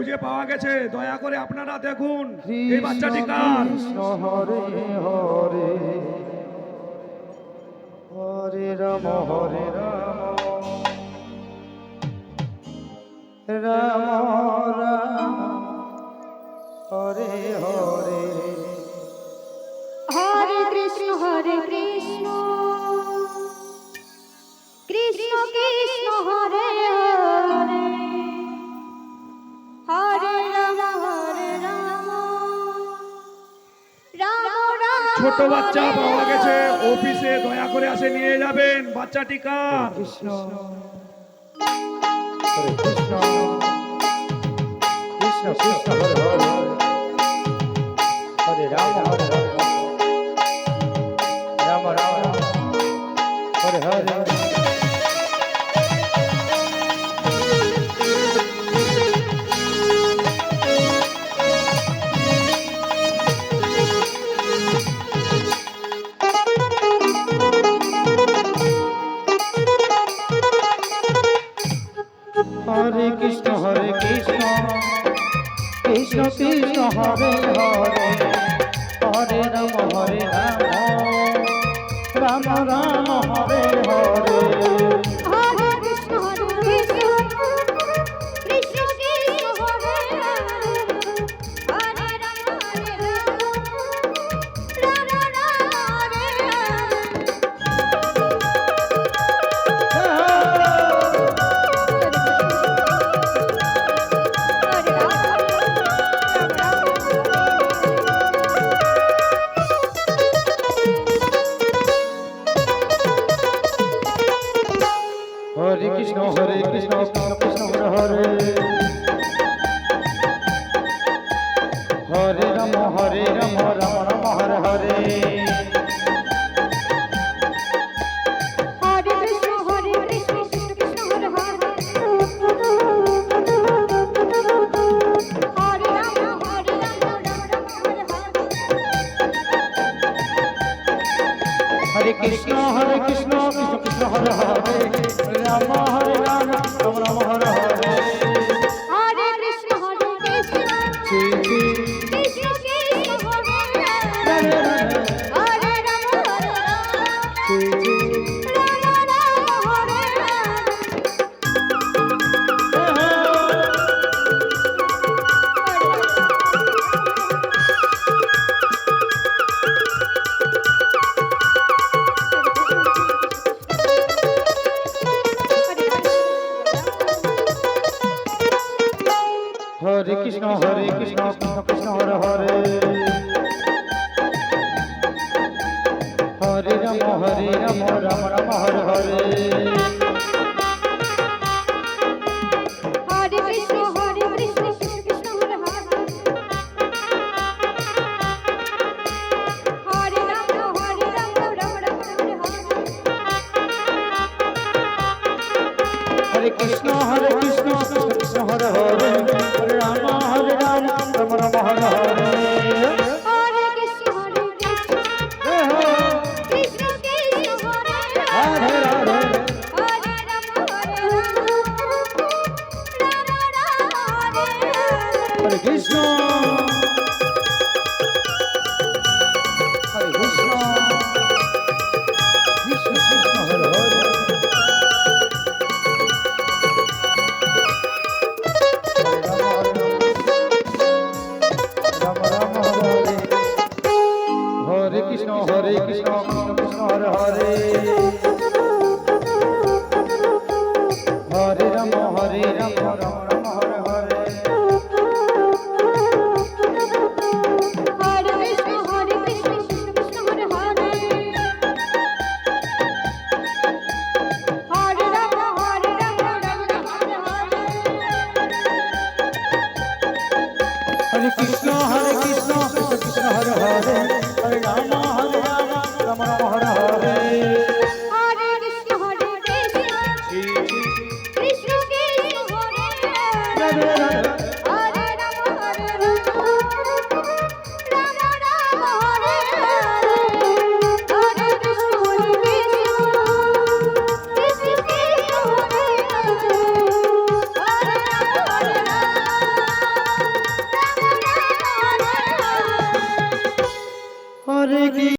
খুঁজে পাওয়া গেছে, দয়া করে আপনারা দেখুন এই বাচ্চাটি কার। কৃষ্ণ হরে হরে হরে রাম রাম রাম হরে হরে হরে কৃষ্ণ কৃষ্ণ কৃষ্ণ হরে হরে হরে রাম রাম রাম। ছোট বাচ্চা পাওয়া গেছে অফিসে, দয়া করে আসে নিয়ে যাবেন। বাচ্চাটি কার? কৃষ্ণ হরে কৃষ্ণ কৃষ্ণ কৃষ্ণ হরে হরে হরে রাম রাম রাম হরে হরে হরে কৃষ্ণ কৃষ্ণ কৃষ্ণ হরে হরে হরে রাম রাম রাম হরে হরে হরে কৃষ্ণ কৃষ্ণ কৃষ্ণ হরে হরে রাম হরে হরে কৃষ্ণ কৃষ্ণ কৃষ্ণ হরে হরে রাম রাম রাম হরে হরে হরে কৃষ্ণ কৃষ্ণ কৃষ্ণ হরে হরে হরে রাম রাম হরে হরে। হরে কৃষ্ণ কৃষ্ণ কৃষ্ণ হরে হরে রাম রাম রাম হরে হরে হরে কৃষ্ণ শ্রী শ্রী কৃষ্ণ কৃষ্ণ হরে রাধে রাধে হরে রাম শ্রী শ্রী রাম হরে হরে কৃষ্ণ কৃষ্ণ কৃষ্ণ হরে হরে হরে রাম রাম রাম হরে হরে হরে কৃষ্ণ কৃষ্ণ হরে হরে হরে রাম রাম হরে হরে। হরে কৃষ্ণ কৃষ্ণ কৃষ্ণ হরে হরে হরে রাম রাম রাম হরে হরে হরে কৃষ্ণ কৃষ্ণ কৃষ্ণ হরে হরে রাধে হরে রাম হরে হরে কৃষ্ণ হরে কৃষ্ণ কৃষ্ণ কৃষ্ণ হরে হরে হরে কৃষ্ণ কৃষ্ণ কৃষ্ণ হরে হরে হরে রাম রাম রাম হরে হরে হরে কৃষ্ণ কৃষ্ণ হরে হরে হরে রাম হরে হরে হরে। হরে কৃষ্ণ কৃষ্ণ কৃষ্ণ হরে হরে হরে রাম রাম রাম হরে হরে হরে কৃষ্ণ কৃষ্ণ কৃষ্ণ হরে রাধে রাধে হরে রাম রাম হরে হরে হরে কৃষ্ণ কৃষ্ণ কৃষ্ণ হরে হরে হরে রাম হরে